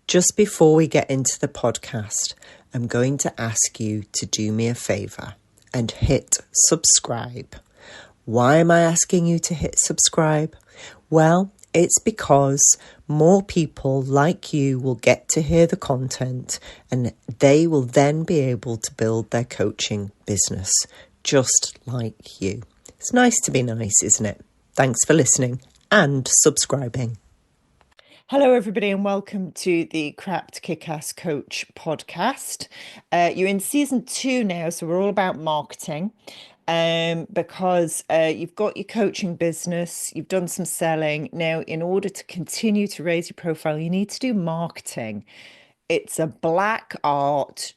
Just before we get into the podcast, I'm going to ask you to do me a favour and hit subscribe. Why am I asking you to hit subscribe? Well, it's because more people like you will get to hear the content and they will then be able to build their coaching business just like you. It's nice to be nice, isn't it? Thanks for listening and subscribing. Hello, everybody, and welcome to the Craft Kick-Ass Coach podcast. You're in season 2 now, so we're all about marketing because you've got your coaching business, you've done some selling. Now, in order to continue to raise your profile, you need to do marketing. It's a black art.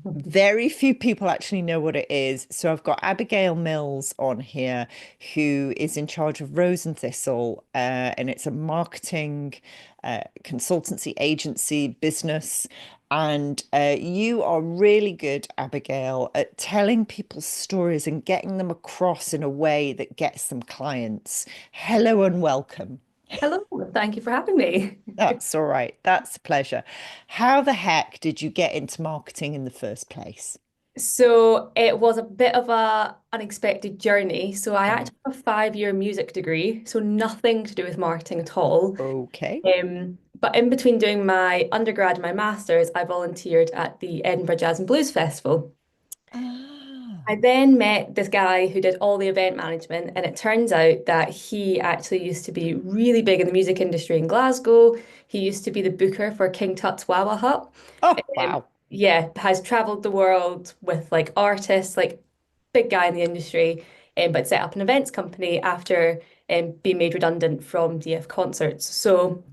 Very few people actually know what it is. So I've got Abigail Mills on here, who is in charge of Rose and Thistle, and it's a marketing consultancy agency business. And you are really good, Abigail, at telling people's stories and getting them across in a way that gets them clients. Hello and welcome. Hello, thank you for having me. That's all right. That's a pleasure. How the heck did you get into marketing in the first place? So it was a bit of a unexpected journey. So I actually have a 5-year music degree, so nothing to do with marketing at all. Okay. But in between doing my undergrad and my master's, I volunteered at the Edinburgh Jazz and Blues Festival. Ah. I then met this guy who did all the event management, and it turns out that he actually used to be really big in the music industry in Glasgow. He used to be the booker for King Tut's Wawa Hut. Oh, Um, wow. yeah, has traveled the world with like artists, like big guy in the industry, but set up an events company after being made redundant from DF Concerts. So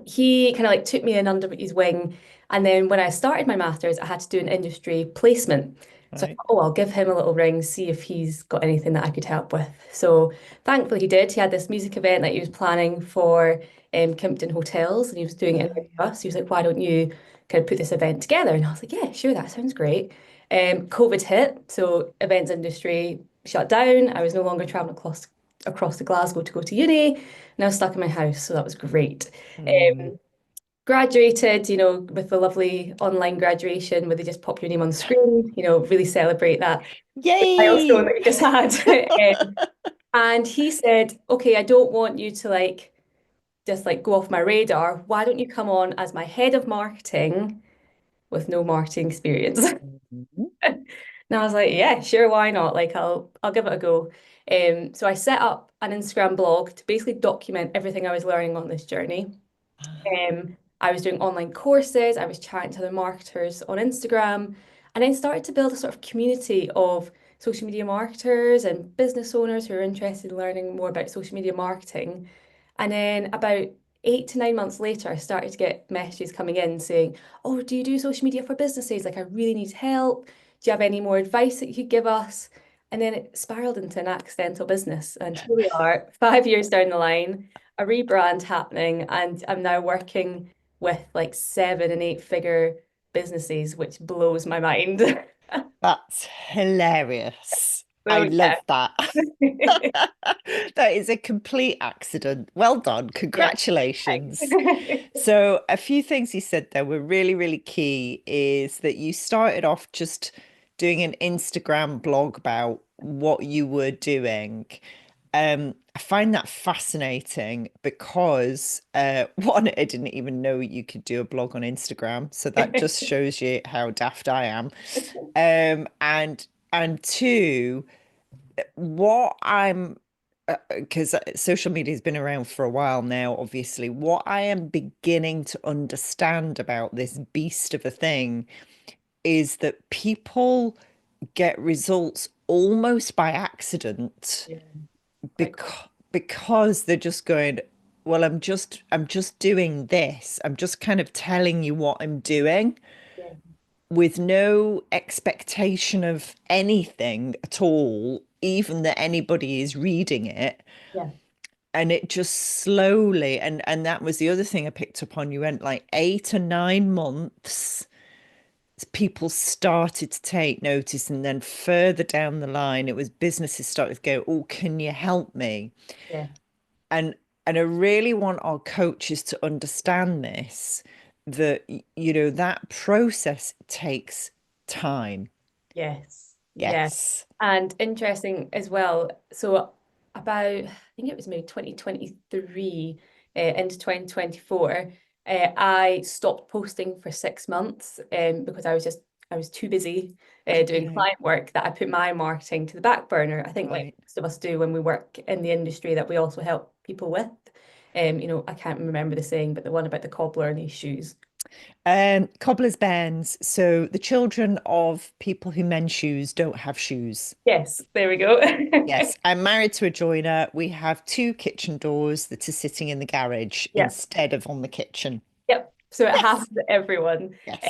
he kind of like took me in under his wing. And then when I started my master's, I had to do an industry placement. So I Right. thought, oh, I'll give him a little ring, see if he's got anything that I could help with. So thankfully he did. He had this music event that he was planning for Kimpton Hotels and he was doing it in us. He was like, why don't you kind of put this event together? And I was like, yeah, sure, that sounds great. COVID hit, so events industry shut down. I was no longer traveling across to Glasgow to go to uni, and I was stuck in my house, so that was great. Mm. Um, Graduated, with the lovely online graduation where they just pop your name on the screen, really celebrate that milestone Yay! that you just had. And he said, okay, I don't want you to like just like go off my radar. Why don't you come on as my head of marketing with no marketing experience? Mhm. And I was like, yeah, sure, why not? Like I'll give it a go. So I set up an Instagram blog to basically document everything I was learning on this journey. I was doing online courses, I was chatting to other marketers on Instagram, and then started to build a sort of community of social media marketers and business owners who are interested in learning more about social media marketing. And then about 8 to 9 months later, I started to get messages coming in saying, oh, do you do social media for businesses? Like, I really need help. Do you have any more advice that you could give us? And then it spiraled into an accidental business. And here we are, 5 years down the line, a rebrand happening, and I'm now working with like 7 and 8 figure businesses, which blows my mind. That's hilarious. I So love that. yeah. That is a complete accident. Well done. Yeah. Congratulations. Thanks. So, a few things you said there were really, really key is that you started off just doing an Instagram blog about what you were doing. I find that fascinating because one, I didn't even know you could do a blog on Instagram, so that just shows you how daft I am. And two, what I'm because social media has been around for a while now, obviously, what I am beginning to understand about this beast of a thing is that people get results almost by accident Yeah, quite cool. because they're just going, well, I'm just doing this. I'm just kind of telling you what I'm doing Yeah, with no expectation of anything at all, even that anybody is reading it. yeah, And it just slowly, and that was the other thing I picked up on. You went like 8 or 9 months, people started to take notice, and then further down the line, it was businesses started to go, oh, can you help me? yeah, And I really want our coaches to understand this, that process takes time. Yes, yeah. Yes. And interesting as well. So about, I think it was maybe 2023 into 2024, I stopped posting for 6 months because I was too busy doing Okay. client work that I put my marketing to the back burner. I think like Right. most of us do when we work in the industry that we also help people with. I can't remember the saying, but the one about the cobbler and his shoes. Cobbler's bairns. So the children of people who mend shoes don't have shoes. Yes, there we go. Yes, I'm married to a joiner. We have two kitchen doors that are sitting in the garage Yeah. instead of on the kitchen. Yep. So it Yes. happens to everyone. Yes.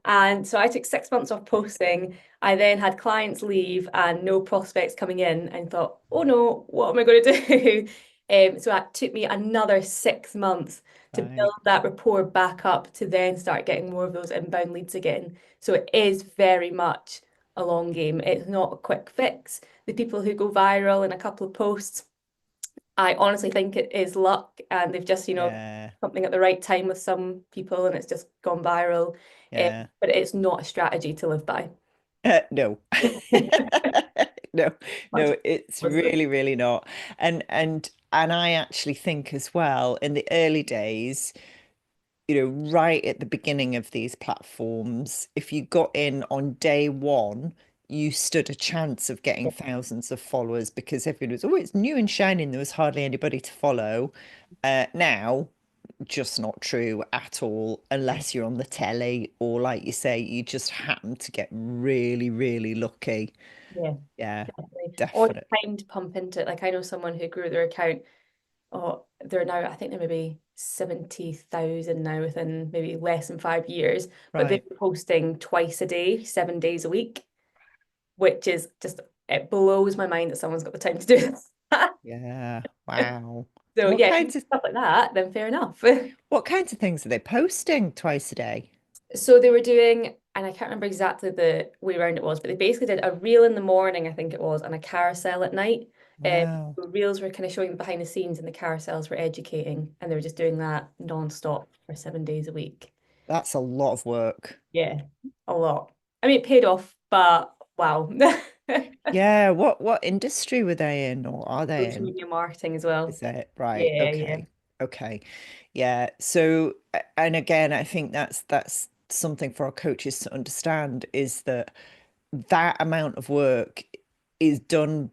And so I took 6 months off posting. I then had clients leave and no prospects coming in and thought, oh no, what am I going to do? So it took me another 6 months to build Right. that rapport back up to then start getting more of those inbound leads again. So it is very much a long game. It's not a quick fix. The people who go viral in a couple of posts, I honestly think it is luck, and they've just, Yeah. something at the right time with some people, and it's just gone viral. Yeah. But it's not a strategy to live by. No. No, Much no, it's wisdom. really, really not. And I actually think as well, in the early days, right at the beginning of these platforms, if you got in on day one, you stood a chance of getting thousands of followers because everyone was, oh, it's new and shining. There was hardly anybody to follow. Now, just not true at all, unless you're on the telly or, like you say, you just happen to get really, really lucky. Yeah, Yeah, definitely. Or the definitely. time to pump into it. Like I know someone who grew their account. Oh, they're now, I think they're maybe 70,000 now within maybe less than 5 years, but they're Right. posting twice a day, 7 days a week, which is just, it blows my mind that someone's got the time to do this. Yeah. Wow. So What yeah, if you do kinds of stuff like that, then fair enough. what kinds of things are they posting twice a day? So they were doing, and I can't remember exactly the way around it was, but they basically did a reel in the morning, I think it was, and a carousel at night. Wow. The reels were kind of showing the behind the scenes, and the carousels were educating, and they were just doing that non-stop for 7 days a week. That's a lot of work. Yeah, a lot. I mean, it paid off, but wow. Yeah, what industry were they in or are they Social in? media marketing as well. Is that right? Yeah, yeah. Okay. Okay. Yeah. So, and again, I think that's something for our coaches to understand is that that amount of work is done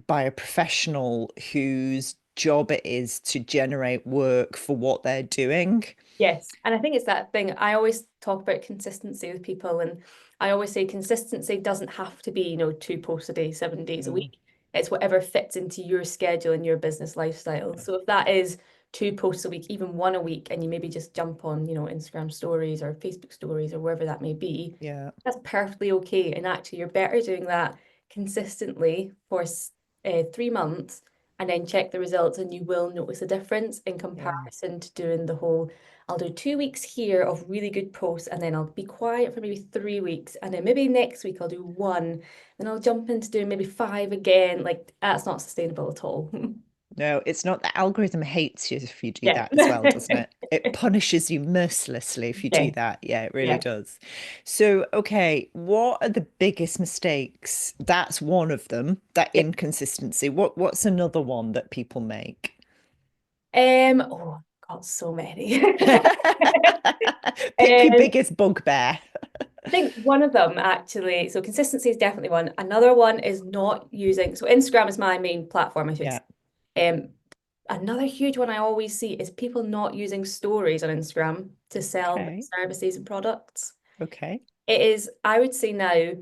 by a professional whose job it is to generate work for what they're doing. Yes, and I think it's that thing. I always talk about consistency with people, and I always say consistency doesn't have to be, 2 posts a day, 7 days a Mm, week. It's whatever fits into your schedule and your business lifestyle. yeah. So if that is 2 posts a week, even one a week, and you maybe just jump on, Instagram stories or Facebook stories or wherever that may be, Yeah. that's perfectly okay. And actually, you're better doing that consistently for 3 months and then check the results, and you will notice a difference in Yeah. comparison to doing the whole I'll do 2 weeks here of really good posts and then I'll be quiet for maybe 3 weeks and then maybe next week I'll do one, then I'll jump into doing maybe five again. Like that's not sustainable at all. No, it's not. The algorithm hates you if you do Yeah. that as well, doesn't it? It punishes you mercilessly if you do Yeah. that. Yeah, it really Yeah. does. So, okay, what are the biggest mistakes? That's one of them, that Yeah. inconsistency. What's another one that people make? Oh, got so many. Pick your Um, biggest bugbear. I think one of them actually, so consistency is definitely one. Another one is not using, so Instagram is my main platform, I should Yeah. say. Um, Another huge one I always see is people not using stories on Instagram to sell their Okay. services and products. Okay. It is, I would say now,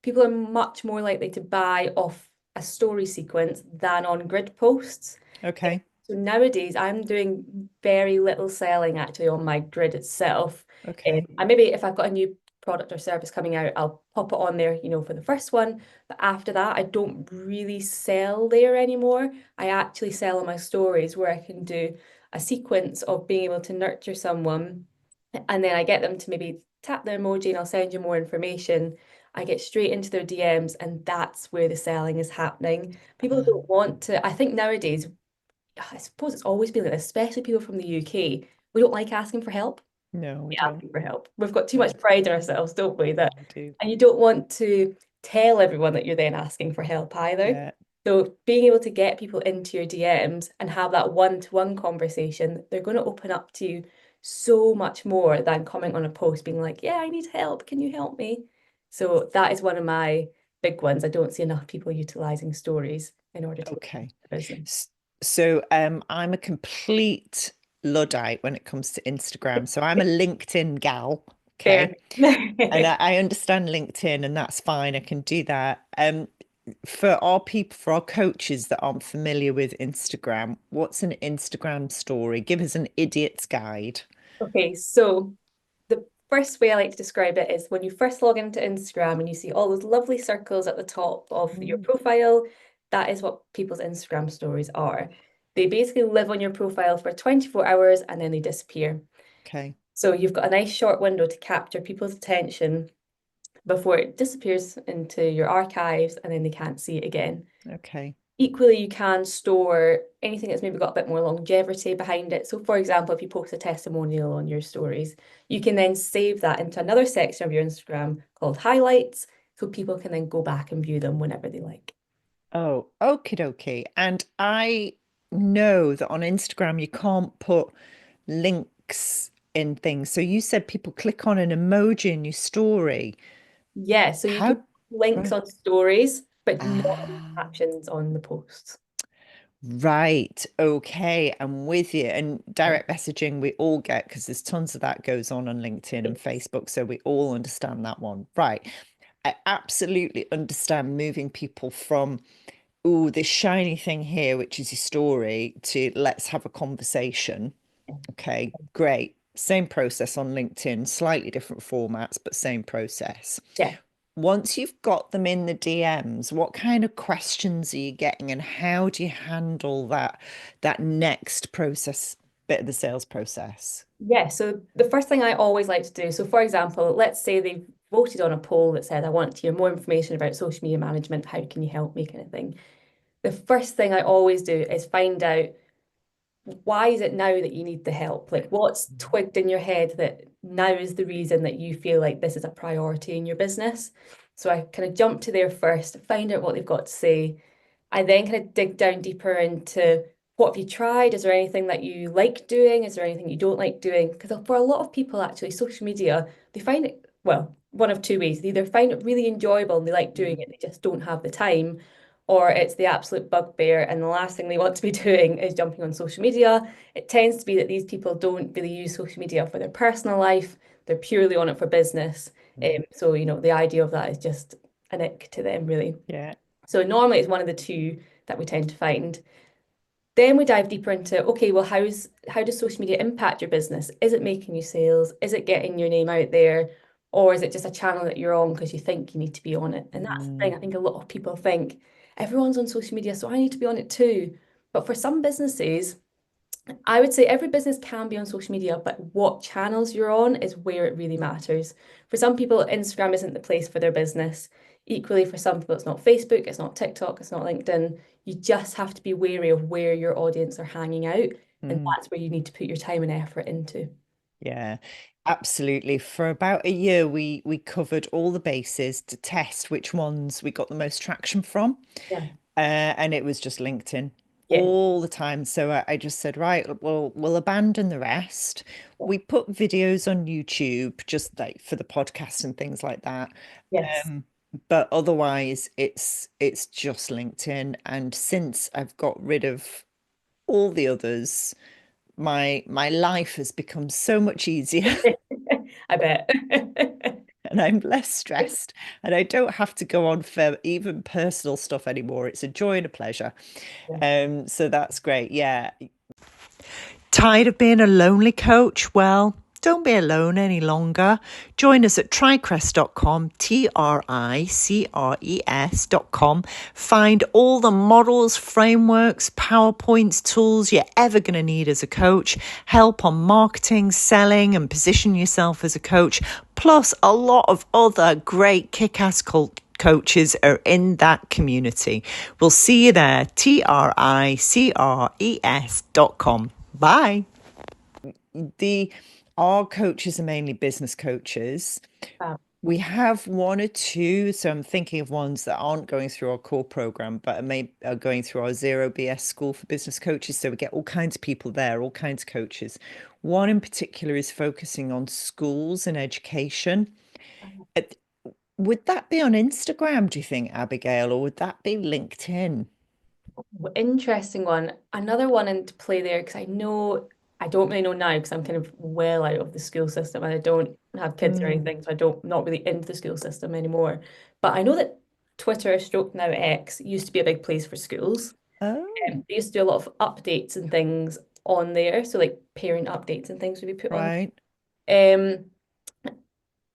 people are much more likely to buy off a story sequence than on grid posts. Okay. So nowadays, I'm doing very little selling actually on my grid itself. Okay. And maybe if I've got a new product or service coming out, I'll pop it on there, for the first one. But after that, I don't really sell there anymore. I actually sell on my stories where I can do a sequence of being able to nurture someone. And then I get them to maybe tap the emoji and I'll send you more information. I get straight into their DMs, and that's where the selling is happening. People don't want to, I think nowadays, I suppose it's always been like this, especially people from the UK. We don't like asking for help. No, we don't. asking for help. We've got too No, much pride in ourselves, don't we? That we do. and you don't want to tell everyone that you're then asking for help either. Yeah. So being able to get people into your DMs and have that one-to-one conversation, they're going to open up to you so much more than comment on a post being like, yeah, I need help. Can you help me? So that is one of my big ones. I don't see enough people utilizing stories in order to Okay. the business. So I'm a complete Luddite when it comes to Instagram. So I'm a LinkedIn gal. Fair. Okay. And I understand LinkedIn, and that's fine. I can do that. For our people, for our coaches that aren't familiar with Instagram, what's an Instagram story? Give us an idiot's guide. Okay, so the first way I like to describe it is when you first log into Instagram and you see all those lovely circles at the top of your Mm. profile, that is what people's Instagram stories are. They basically live on your profile for 24 hours and then they disappear. Okay. So you've got a nice short window to capture people's attention before it disappears into your archives and then they can't see it again. Okay. Equally, you can store anything that's maybe got a bit more longevity behind it. So, for example, if you post a testimonial on your stories, you can then save that into another section of your Instagram called highlights, so people can then go back and view them whenever they like. Oh, okie dokie. And I know that on Instagram you can't put links in things. So you said people click on an emoji in your story. Yeah, so you can How? put links Right. on stories, but not Ah, captions on the posts. right. Okay. I'm with you. And Yeah. direct messaging we all get because there's tons of that goes on LinkedIn and Facebook. So we all understand that one. Right. I absolutely understand moving people from, oh, this shiny thing here, which is your story, to let's have a conversation. Okay, great. Same process on LinkedIn, slightly different formats, but same process. Yeah. Once you've got them in the DMs, what kind of questions are you getting and how do you handle that next process bit of the sales process? Yeah, so the first thing I always like to do, so for example, let's say they've voted on a poll that said, I want to hear more information about social media management. How can you help me, kind of thing. The first thing I always do is find out why is it now that you need the help? Like, what's twigged in your head that now is the reason that you feel like this is a priority in your business? So I kind of jump to there first, find out what they've got to say. I then kind of dig down deeper into what have you tried? Is there anything that you like doing? Is there anything you don't like doing? Because for a lot of people, actually, social media, they find it, well, one of two ways. They either find it really enjoyable and they like doing Mm, it, they just don't have the time, or it's the absolute bugbear. And the last thing they want to be doing is jumping on social media. It tends to be that these people don't really use social media for their personal life, they're purely on it for business. mm. So, the idea of that is just an ick to them, really. Yeah. So normally it's one of the two that we tend to find. Then we dive deeper into, okay, well, how does social media impact your business? Is it making you sales? Is it getting your name out there? Or is it just a channel that you're on because you think you need to be on it? And that's the thing. I Mm, think a lot of people think everyone's on social media, so I need to be on it too. But for some businesses, I would say every business can be on social media, but what channels you're on is where it really matters. For some people, Instagram isn't the place for their business. Equally, for some people, it's not Facebook, it's not TikTok, it's not LinkedIn. You just have to be wary of where your audience are hanging out, and mm. that's where you need to put your time and effort into. Yeah, absolutely. For about a year, we covered all the bases to test which ones we got the most traction from. Yeah. And it was just LinkedIn Yeah. all the time. So I just said, right, well, we'll abandon the rest. We put videos on YouTube just like for the podcast and things like that. Yes. Um, but otherwise, it's just LinkedIn. And since I've got rid of all the others, my life has become so much easier I bet. and I'm less stressed and I don't have to go on for even personal stuff anymore. It's a joy and a pleasure. Yeah. So that's great. Yeah. Tired of being a lonely coach? Well, don't be alone any longer. Join us at tricrest.com, tricres.com. Find all the models, frameworks, PowerPoints, tools you're ever going to need as a coach, help on marketing, selling, and position yourself as a coach, plus a lot of other great kick-ass coaches are in that community. We'll see you there, tricres.com. Bye. The Our coaches are mainly business coaches. We have one or two, so I'm thinking of ones that aren't going through our core program, but are going through our Zero BS School for Business Coaches. So we get all kinds of people there, all kinds of coaches. One in particular is focusing on schools and education. Uh, Would that be on Instagram, do you think, Abigail, or would that be LinkedIn? Interesting one. Another one into play there because I don't really know now because I'm kind of well out of the school system and I don't have kids or Hmm. anything, so I don't not really into the school system anymore. But I know that Twitter, stroke now X, used to be a big place for schools. Oh, They used to do a lot of updates and things on there, so like parent updates and things would be put on. right. Um,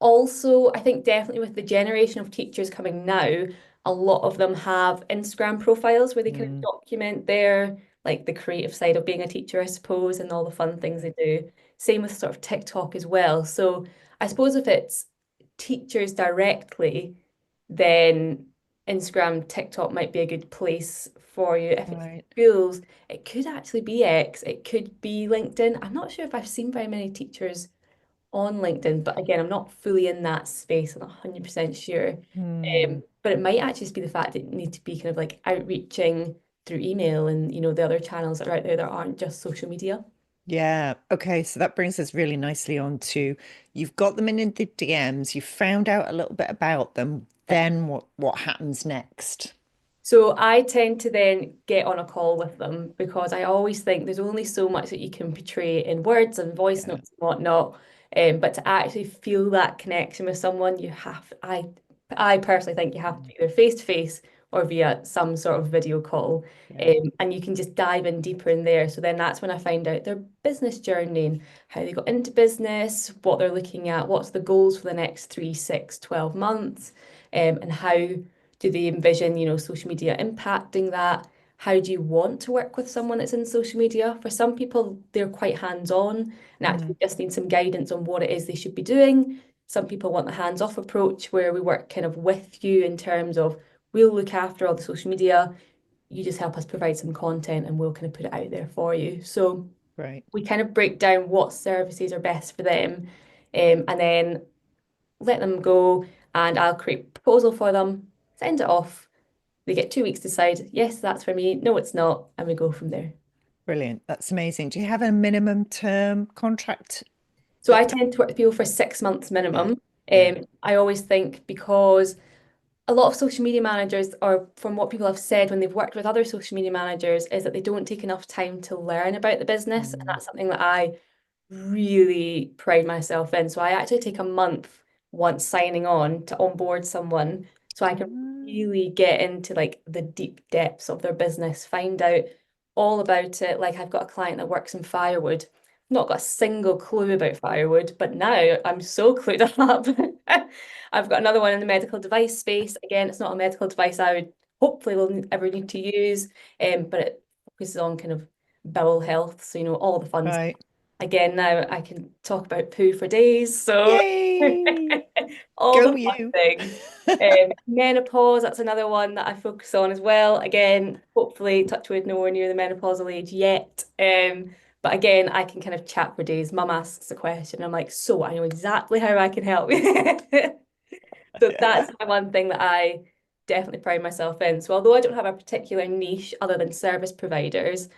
Also, I think definitely with the generation of teachers coming now, a lot of them have Instagram profiles where they kind of Mm, document their like the creative side of being a teacher, I suppose, and all the fun things they do. Same with sort of TikTok as well. So I suppose if it's teachers directly, then Instagram, TikTok might be a good place for you. If it's right. schools, it could actually be X, it could be LinkedIn. I'm not sure if I've seen very many teachers on LinkedIn, but again, I'm not fully in that space. I'm not 100% sure. Hmm. But it might actually just be the fact that you need to be kind of like outreaching through email and the other channels that are out there that aren't just social media. Yeah. Okay. So that brings us really nicely on to you've got them in the DMs, you've found out a little bit about them. Then what happens next? So I tend to then get on a call with them because I always think there's only so much that you can portray in words and voice Yeah. notes and whatnot. But to actually feel that connection with someone, I personally think you have to be either face to face or via some sort of video call. Yeah. And you can just dive in deeper in there. So then that's when I find out their business journey and how they got into business, what they're looking at, what's the goals for the next 3, 6, 12 months, and how do they envision, social media impacting that? How do you want to work with someone that's in social media? For some people, they're quite hands-on and Mm, actually just need some guidance on what it is they should be doing. Some people want the hands-off approach where we work kind of with you in terms of we'll look after all the social media, you just help us provide some content and we'll kind of put it out there for you. So right. we kind of break down what services are best for them, and then let them go and I'll create a proposal for them, send it off. They get 2 weeks to decide, yes, that's for me, no, it's not, and we go from there. Brilliant. That's amazing. Do you have a minimum term contract So I that tend to work with people for 6 months yeah. minimum. Yeah. I always think because a lot of social media managers, or from what people have said when they've worked with other social media managers, is that they don't take enough time to learn about the business. And Mm, that's something that I really pride myself in. So I actually take a month once signing on to onboard someone so I can mm, really get into like the deep depths of their business, find out all about it. Like I've got a client that works in firewood. Not got a single clue about firewood, but now I'm so clued up. I've got another one in the medical device space. Again, it's not a medical device I would hopefully will ever need to use, but it focuses on kind of bowel health. So, all the fun right. again, now I can talk about poo for days. So Yay. all the Go fun you. things. Menopause, that's another one that I focus on as well. Again, hopefully, touch wood, nowhere near the menopausal age yet. But again, I can kind of chat for days. Mum asks a question, I'm like, so I know exactly how I can help. So that's my one thing that I definitely pride myself in. So although I don't have a particular niche other than service providers,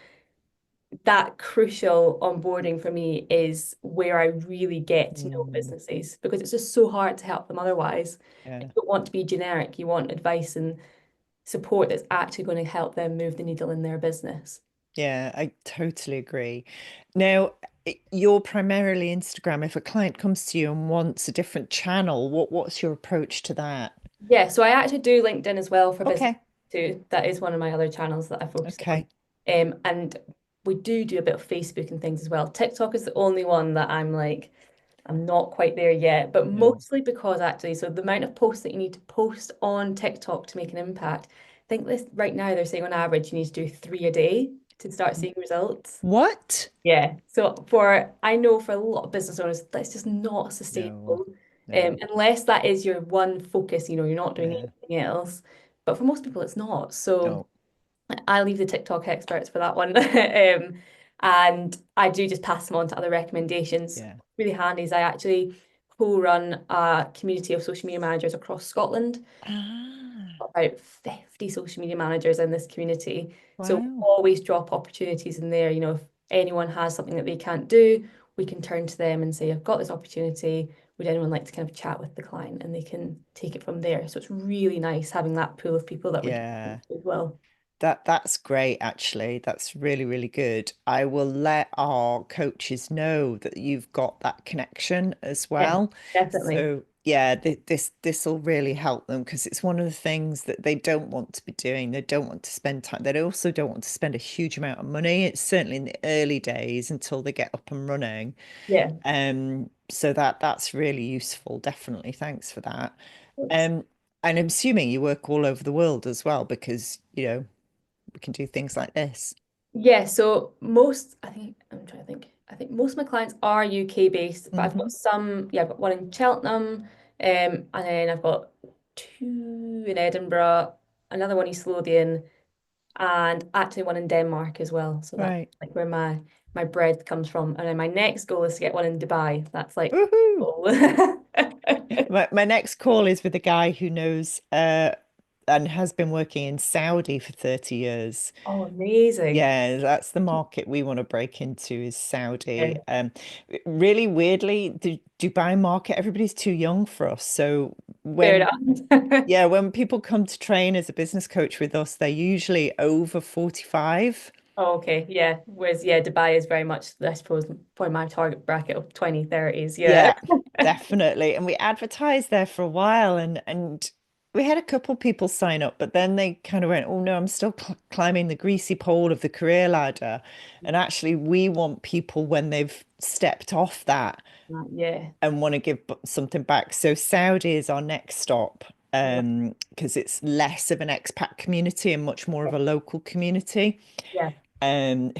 that crucial onboarding for me is where I really get to know Mm, businesses because it's just so hard to help them otherwise. You yeah. don't want to be generic, you want advice and support that's actually going to help them move the needle in their business. Yeah, I totally agree. Now, you're primarily Instagram. If a client comes to you and wants a different channel, what's your approach to that? Yeah, so I actually do LinkedIn as well for business Okay. too. That is one of my other channels that I focus on. Okay. And we do a bit of Facebook and things as well. TikTok is the only one that I'm like, I'm not quite there yet, but No. mostly because actually, so the amount of posts that you need to post on TikTok to make an impact, I think this right now they're saying on average you need to do 3 a day to start seeing results. What? Yeah. So I know for a lot of business owners, that's just not No. sustainable. No. Unless that is your one focus, you're not doing Yeah. anything else. But for most people, it's not. So No. I leave the TikTok experts for that one. And I do just pass them on to other recommendations. Yeah. Really handy is I actually co-run a community of social media managers across Scotland. Ah, About 50 social media managers in this community. So we wow. always drop opportunities in there. If anyone has something that they can't do, we can turn to them and say, I've got this opportunity. Would anyone like to kind of chat with the client? And they can take it from there. So it's really nice having that pool of people that we can Yeah. talk to as well. That's great, actually. That's really, really good. I will let our coaches know that you've got that connection as Yeah, well. definitely. So yeah, this will really help them because it's one of the things that they don't want to be doing. They don't want to spend time. They also don't want to spend a huge amount of money. It's certainly in the early days until they get up and running. Yeah. So that's really useful. Definitely. Thanks for that. Thanks. Um, and I'm assuming you work all over the world as well because, we can do things like this. Yeah, so I think, I'm trying to think. I think most of my clients are UK based, but I've got Hmm. some, yeah, I've got one in Cheltenham, and then I've got two in Edinburgh, another one East Lothian, and actually one in Denmark as well. So that's Right. like where my bread comes from. And then my next goal is to get one in Dubai. That's like, Woohoo! oh, My next call is with a guy who knows and has been working in Saudi for 30 years. oh, amazing. Yeah, that's the market we want to break into is Saudi. Yeah, Really weirdly, the Dubai market, everybody's too young for us. So fair when enough. yeah, when people come to train as a business coach with us, they're usually over 45. Oh, okay, yeah. Whereas, yeah, Dubai is very much, I suppose, for my target bracket of 2030s. Yeah. Yeah, definitely. And we advertised there for a while and we had a couple people sign up, but then they kind of went, "Oh no, I'm still climbing the greasy pole of the career ladder." And actually, we want people when they've stepped off that Yeah. and want to give something back. So Saudi is our next stop, because it's less of an expat community and much more of a local community, Yeah.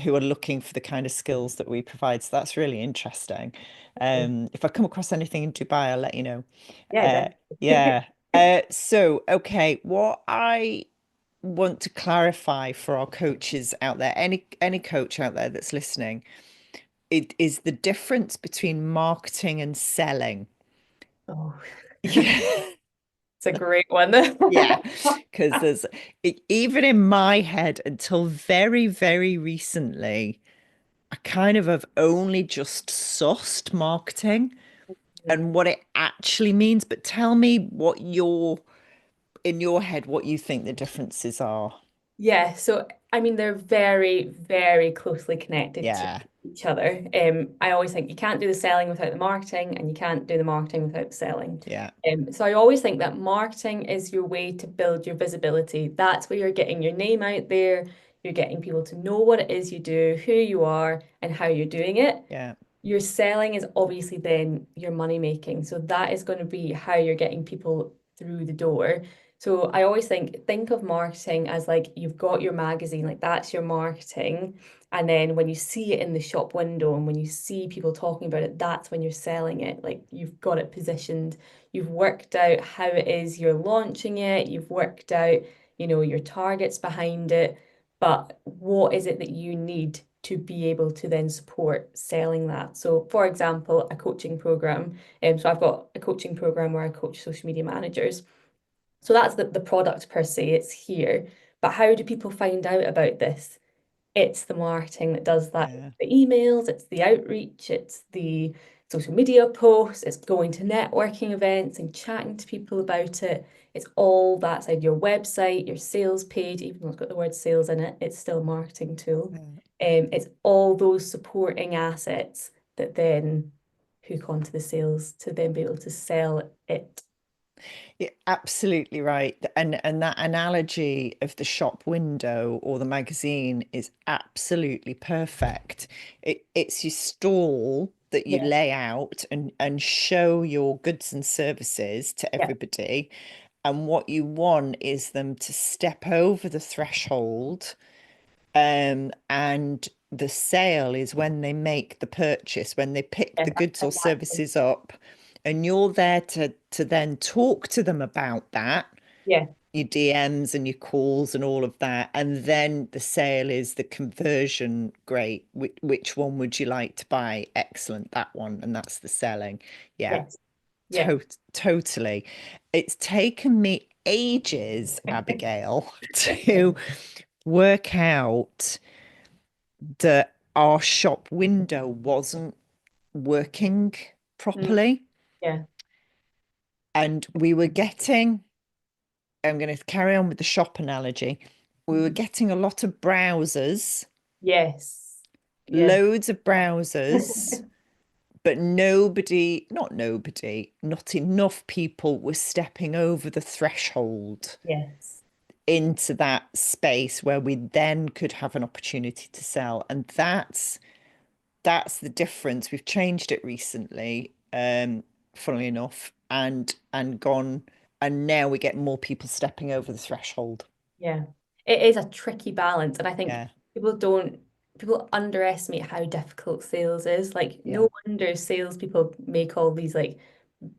who are looking for the kind of skills that we provide. So that's really interesting. Okay. If I come across anything in Dubai, I'll let you know. Yeah, Uh, definitely. yeah. Okay, what I want to clarify for our coaches out there, any coach out there that's listening, it is the difference between marketing and selling. Oh, Yeah. it's a great one. Yeah, because even in my head until very, very recently, I kind of have only just sussed marketing and what it actually means. But tell me what in your head, what you think the differences are. Yeah, so I mean they're very, very closely connected to Yeah, each other. I always think you can't do the selling without the marketing, and you can't do the marketing without the selling. yeah, So I always think that marketing is your way to build your visibility. That's where you're getting your name out there. You're getting people to know what it is you do, who you are, and how you're doing it. yeah, Your selling is obviously then your money making. So that is going to be how you're getting people through the door. So I always think of marketing as like you've got your magazine, like that's your marketing. And then when you see it in the shop window and when you see people talking about it, that's when you're selling it. Like you've got it positioned, you've worked out how it is you're launching it, you've worked out, your targets behind it. But what is it that you need to be able to then support selling that? So, for example, a coaching program. So I've got a coaching program where I coach social media managers. So that's the product per se, it's here. But how do people find out about this? It's the marketing that does that. yeah. The emails, it's the outreach, it's the social media posts, it's going to networking events and chatting to people about it. It's all that side, your website, your sales page, even though it's got the word sales in it, it's still a marketing tool. Yeah. It's all those supporting assets that then hook onto the sales to then be able to sell it. You're absolutely right. And that analogy of the shop window or the magazine is absolutely perfect. It's your stall that you Yeah, lay out and show your goods and services to yeah, everybody. And what you want is them to step over the threshold. And the sale is when they make the purchase, when they pick yeah, the goods or exactly. services up, and you're there to then talk to them about that Yeah, your DMs and your calls and all of that. And then the sale is the conversion. Great. Which one would you like to buy? Excellent. That one. And that's the selling. Yeah, Yes. Yeah. totally. It's taken me ages, Abigail, to work out that our shop window wasn't working Mm, properly. yeah. And we were getting, I'm going to carry on with the shop analogy. We were getting a lot of browsers, Yes. Yeah. loads of browsers, but not enough people were stepping over the threshold Yes. into that space where we then could have an opportunity to sell. And that's the difference. We've changed it recently, funnily enough, and gone, and now we get more people stepping over the threshold. Yeah. It is a tricky balance. And I think Yeah, people don't, people underestimate how difficult sales is. Like, yeah, no wonder salespeople make all these, like,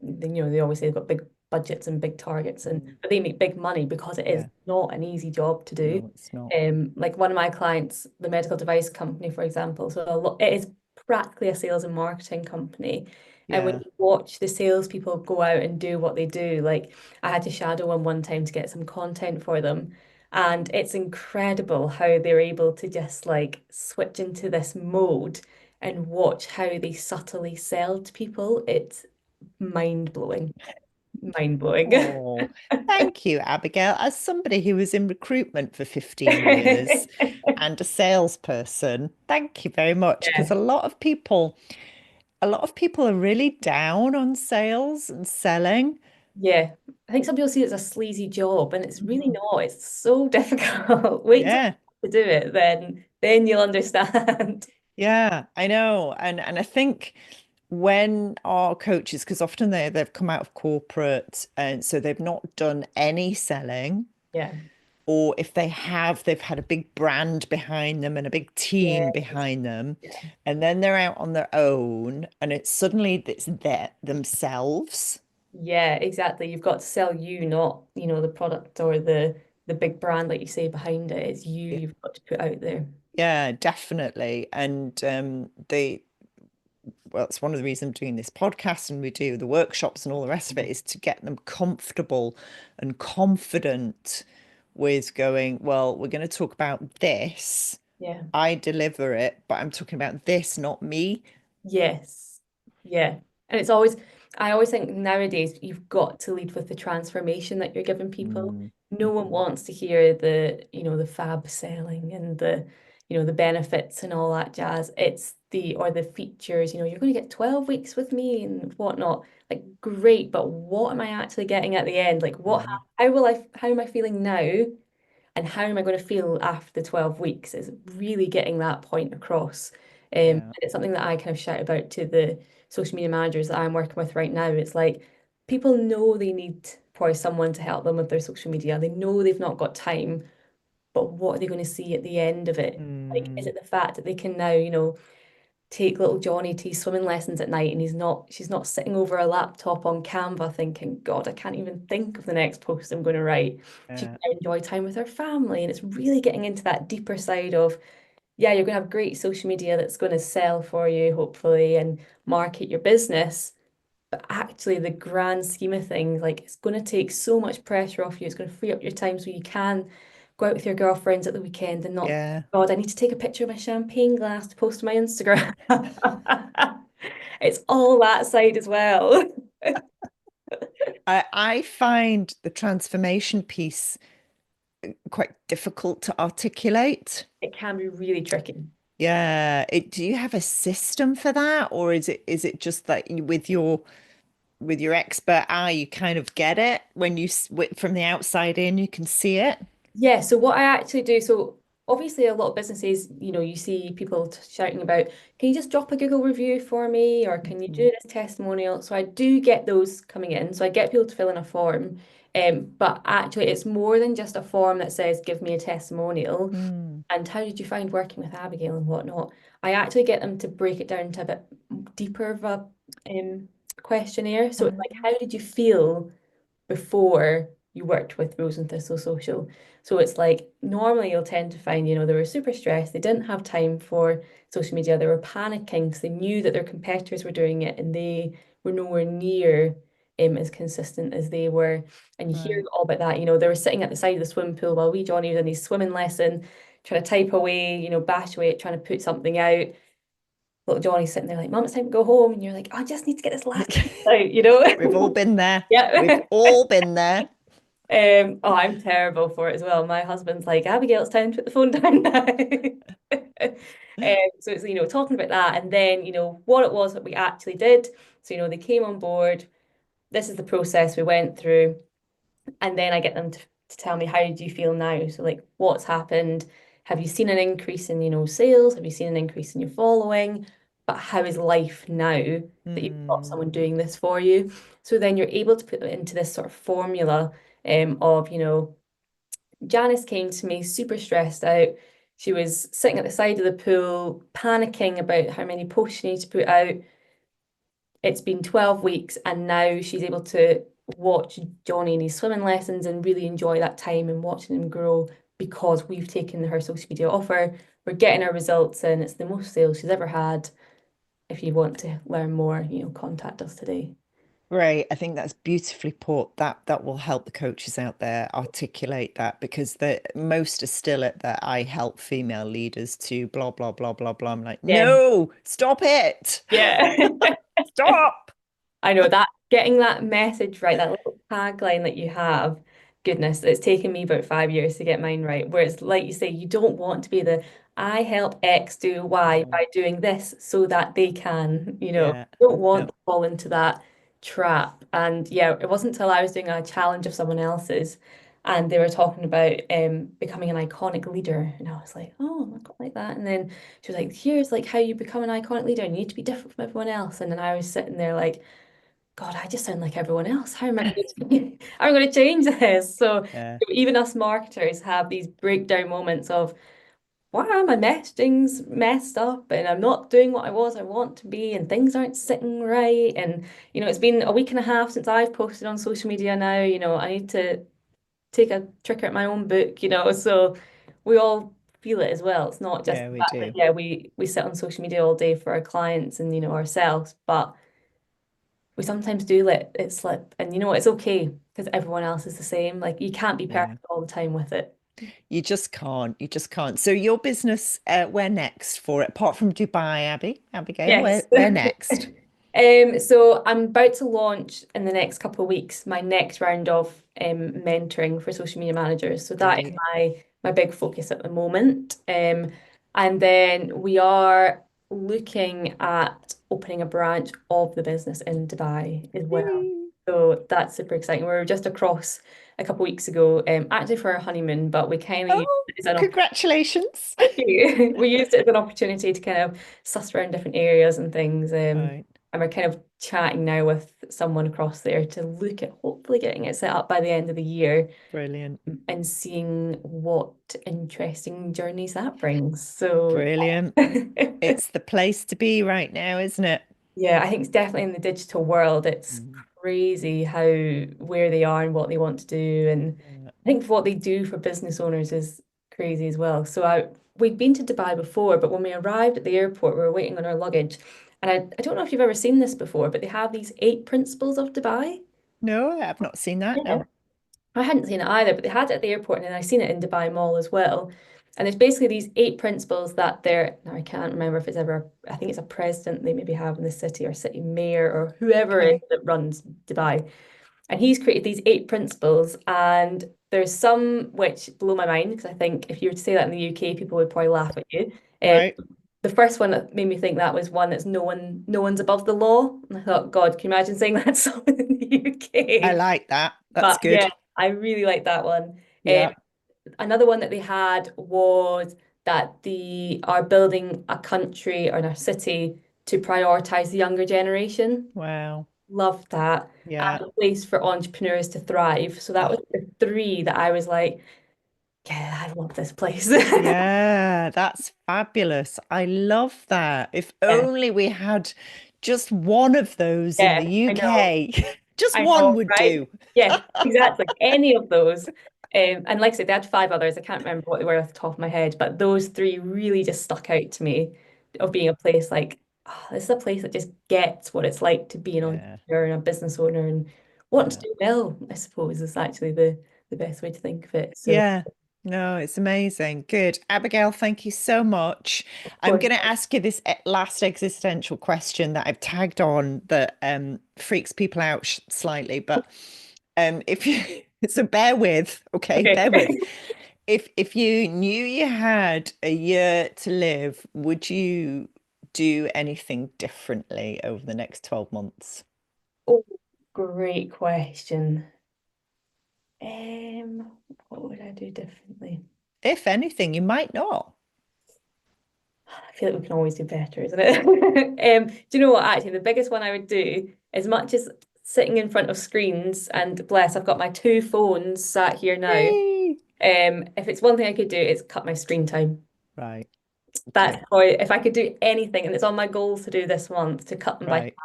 they always say they've got big budgets and big targets, and mm, but they make big money because it is yeah. not an easy job to do. No, it's not. Like one of my clients, the medical device company, for example, so it is practically a sales and marketing company. And when Yeah. you watch the salespeople go out and do what they do, like I had to shadow one time to get some content for them. And it's incredible how they're able to just like switch into this mode and watch how they subtly sell to people. It's mind blowing, mind blowing. Oh, thank you, Abigail. As somebody who was in recruitment for 15 years and a salesperson, thank you very much. Because Yeah, a lot of people are really down on sales and selling. yeah. I think some people see it as a sleazy job, and it's really Mhm. not. It's so difficult. Wait till Yeah, you do it, then you'll understand. yeah, I know. And I think when our coaches, because often they've come out of corporate and so they've not done any selling. Yeah. Or if they have, they've had a big brand behind them and a big team Yes. behind them. Yeah. And then they're out on their own and it's their themselves. Yeah, exactly. You've got to sell you, not, the product or the big brand like you say behind it. It's you Yeah, you've got to put out there. yeah, definitely. And well, it's one of the reasons I'm doing this podcast and we do the workshops and all the rest of it is to get them comfortable and confident with going, well, we're going to talk about this. Yeah. I deliver it, but I'm talking about this, not me. Yes. Yeah. And it's always, I always think nowadays you've got to lead with the transformation that you're giving people. Mm, No one mhm. wants to hear the fab selling and the benefits and all that jazz. It's or the features, you're going to get 12 weeks with me and whatnot. Like, great, but what am I actually getting at the end? Like, Mm, how am I feeling now? And how am I going to feel after the 12 weeks is really getting that point across. And yeah. it's something that I kind of shout about to the social media managers that I'm working with right now. It's like people know they need probably someone to help them with their social media. They know they've not got time, but what are they going to see at the end of it? Like, is Mm, it the fact that they can now, take little Johnny to his swimming lessons at night and she's not sitting over a laptop on Canva thinking, God, I can't even think of the next post I'm going to write. She can yeah. enjoy time with her family. And it's really getting into that deeper side of, yeah, you're going to have great social media that's going to sell for you, hopefully, and market your business. But actually, the grand scheme of things, like it's going to take so much pressure off you. It's going to free up your time so you can go out with your girlfriends at the weekend and not, Yeah. God, I need to take a picture of my champagne glass to post to my Instagram. It's all that side as well. I find the transformation piece quite difficult to articulate. It can be really tricky. Yeah. Do you have a system for that? Or is it just that with your expert eye, you kind of get it when from the outside in, you can see it? Yeah, so what I actually do, so obviously a lot of businesses, you see people shouting about, can you just drop a Google review for me or can you Mhm. do this testimonial? So I do get those coming in. So I get people to fill in a form. But actually it's more than just a form that says, give me a testimonial Mm. and how did you find working with Abigail and whatnot. I actually get them to break it down to a bit deeper of a questionnaire. So it's like, Mm. how did you feel before you worked with Rose and Thistle Social. So it's like normally you'll tend to find, they were super stressed, they didn't have time for social media, they were panicking because they knew that their competitors were doing it and they were nowhere near as consistent as they were. And you hear Right. all about that, they were sitting at the side of the swimming pool while wee Johnny was in his swimming lesson, trying to type away, bash away at trying to put something out. Little Johnny's sitting there like, Mum, it's time to go home. And you're like, I just need to get this last out. We've all been there. We've Yeah. all been there. Oh, I'm terrible for it as well. My husband's like, Abigail, it's time to put the phone down now. So it's, talking about that and then, what it was that we actually did. So, they came on board. This is the process we went through. And then I get them to tell me, how do you feel now? So like, what's happened? Have you seen an increase in, sales? Have you seen an increase in your following? But how is life now that you've got Mm. someone doing this for you? So then you're able to put it into this sort of formula of, Janice came to me super stressed out. She was sitting at the side of the pool, panicking about how many posts she needs to put out. It's been 12 weeks and now she's able to watch Johnny in his swimming lessons and really enjoy that time and watching him grow because we've taken her social media offer. We're getting our results in. It's the most sales she's ever had. If you want to learn more, contact us today. Great. I think that's beautifully put. That will help the coaches out there articulate that because the most are still at that I help female leaders to blah blah blah blah blah. I'm like, Yeah. no, stop it. Yeah. Stop. I know that getting that message right, that little tagline that you have, goodness, it's taken me about 5 years to get mine right. Where it's like you say, you don't want to be the I help X do Y No. by doing this so that they can, Yeah. you don't want No. to fall into that trap. And yeah, it wasn't until I was doing a challenge of someone else's and they were talking about becoming an iconic leader. And I was like, oh, I quite like that. And then she was like, here's like how you become an iconic leader and you need to be different from everyone else. And then I was sitting there like, God, I just sound like everyone else. How am I I'm going to change this? So Yeah. even us marketers have these breakdown moments of why are my messaging's messed up and I'm not doing what I want to be and things aren't sitting right. And it's been a week and a half since I've posted on social media now. I need to take a trick out my own book, so we all feel it as well. It's not just Yeah, the we fact that do. yeah, we sit on social media all day for our clients and ourselves, but we sometimes do let it slip. And you know what? It's okay because everyone else is the same. Like you can't be Yeah. perfect all the time with it. You just can't. You just can't. So your business, where next for it? Apart from Dubai, Abigail, where Yes. where next? So I'm about to launch in the next couple of weeks my next round of mentoring for social media managers. So that is Great. my big focus at the moment. And then we are looking at opening a branch of the business in Dubai as well. Whee! So that's super exciting. We were just across a couple of weeks ago, actually for our honeymoon, but we kind of used Oh, it as an congratulations. we used it as an opportunity to kind of suss around different areas and things. Right. And we're kind of chatting now with someone across there to look at hopefully getting it set up by the end of the year Brilliant. and seeing what interesting journeys that brings. So Brilliant. It's the place to be right now, isn't it? yeah, I think it's definitely in the digital world. It's Mm. crazy how where they are and what they want to do. And Yeah. I think what they do for business owners is crazy as well. So we'd been to Dubai before, but when we arrived at the airport, we were waiting on our luggage. And I don't know if you've ever seen this before, but they have these 8 principles of Dubai. No, I've not seen that. Yeah. No. I hadn't seen it either, but they had it at the airport and then I seen it in Dubai Mall as well. And there's basically these 8 principles that they're, now I can't remember if it's ever, I think it's a president they maybe have in the city or city mayor or whoever it is Okay. that runs Dubai. And he's created these 8 principles and there's some which blow my mind because I think if you were to say that in the UK, people would probably laugh at you. Uh, Right. the first one that made me think that was one that's no one's above the law. And I thought, God, can you imagine saying that to someone in the I UK? like that. That's But yeah, good. I really like that one. Um, Yeah. another one that they had was that they are building a country or a city to prioritize the younger generation. Wow. Love that. Yeah. And a place for entrepreneurs to thrive. So that Oh, was the three that I was like, yeah, I love this place. yeah, that's fabulous. I love that. If Yeah, only we had just one of those in the yeah, I know. UK. Just I one know, would right? do. Yeah, exactly. Any of those. And like I said, they had five others. I can't remember what they were off the top of my head, but those three really just stuck out to me of being a place like, oh, this is a place that just gets what it's like to be an Yeah, entrepreneur and a business owner and wanting to yeah. do well, I suppose, is actually the best way to think of it. So, Yeah. No, it's amazing. Good. Abigail, thank you so much. of I'm course, going to ask you this last existential question that I've tagged on that freaks people out slightly, but if you so bear with, okay, okay. bear with. If you knew you had a year to live, would you do anything differently over the next 12 months? Oh, great question. What would I do differently? If anything, you might not. I feel like we can always do better, isn't it? Do you know what? Actually, the biggest one I would do, as much as sitting in front of screens, and bless, I've got my two phones sat here now. Yay! If it's one thing I could do, it's cut my screen time. Right. That's Okay. why if I could do anything, and it's on my goals to do this month to cut them by. Right.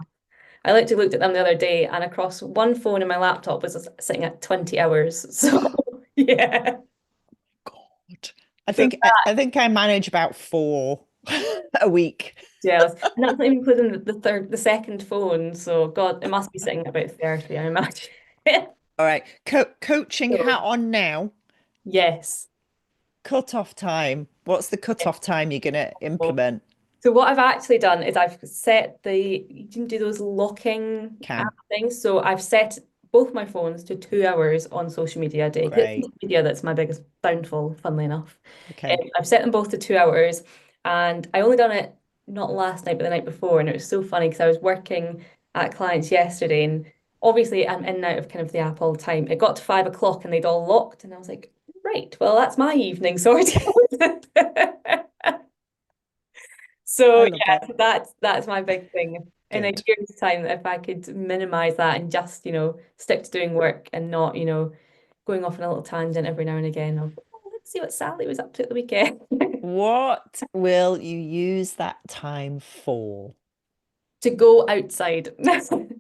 I literally looked at them the other day, and across one phone and my laptop was sitting at 20 hours. So yeah. God. I So think I think I manage about 4 a week. jealous. And that's not even including the second phone. So God, it must be sitting at about 30, I imagine. All right. Coaching So hat on now. yes. Cut-off time. What's the cut-off time you're going to implement? So what I've actually done is I've set you can do those locking Can. app things. So I've set both my phones to 2 hours on social media a day. 'Cause it's Great. social media that's my biggest downfall, funnily enough. Okay. I've set them both to 2 hours, and I only done it not last night, but the night before, and it was so funny because I was working at clients yesterday, and obviously I'm in and out of kind of the app all the time. It got to 5 o'clock and they'd all locked, and I was like, right, well, that's my evening sorted. So I love yeah, it. so that's my big thing. In a Good. year's time, if I could minimize that and just, stick to doing work and not, going off on a little tangent every now and again of, oh, let's see what Sally was up to at the weekend. What will you use that time for? To go outside.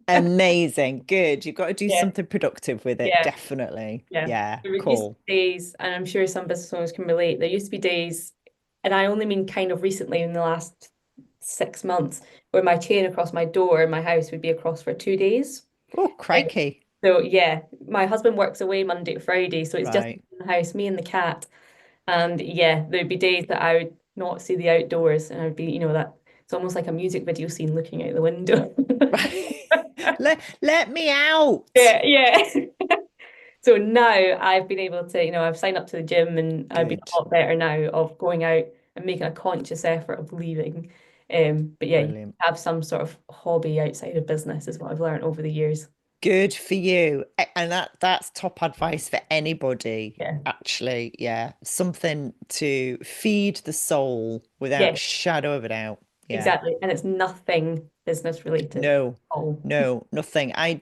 Amazing. Good. You've got to do Yeah, something productive with it. yeah, Definitely. yeah. Yeah. There used to Cool. be days, and I'm sure some business owners can relate. There used to be days, and I only mean kind of recently in the last 6 months, where my chain across my door in my house would be across for 2 days. Oh, Um, crikey. So yeah, my husband works away Monday to Friday, so it's just Right. in the house, me and the cat. And yeah, there'd be days that I would not see the outdoors, and I'd be, that it's almost like a music video scene looking out the window. Let me out. Yeah, yeah. So now I've been able to, I've signed up to the gym, and I've been Good. a lot better now of going out and making a conscious effort of leaving. But yeah, you Brilliant. have some sort of hobby outside of business is what I've learned over the years. Good for you. And that's top advice for anybody, Yeah. actually. Yeah. Something to feed the soul without Yeah, a shadow of a doubt. Yeah. exactly. And it's nothing business related at No, all. no, nothing. I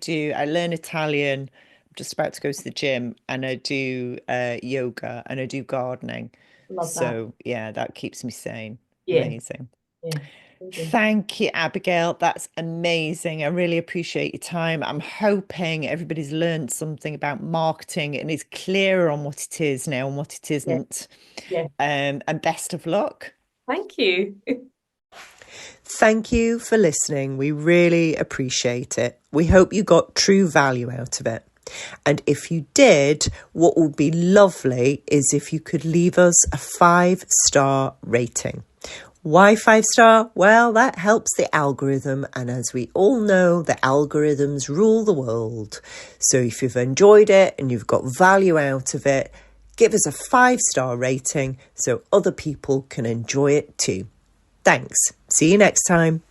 learn Italian. I'm just about to go to the gym and I do yoga and I do gardening. Love that. So yeah, that keeps me sane. Yeah, Amazing. yeah. Amazing. Thank you, Abigail. That's amazing. I really appreciate your time. I'm hoping everybody's learned something about marketing and is clearer on what it is now and what it Yeah, isn't. yeah. And best of luck. Thank you. Thank you for listening. We really appreciate it. We hope you got true value out of it. And if you did, what would be lovely is if you could leave us a 5-star rating. Why 5-star? Well, that helps the algorithm. And as we all know, the algorithms rule the world. So if you've enjoyed it and you've got value out of it, give us a 5-star rating so other people can enjoy it too. Thanks. See you next time.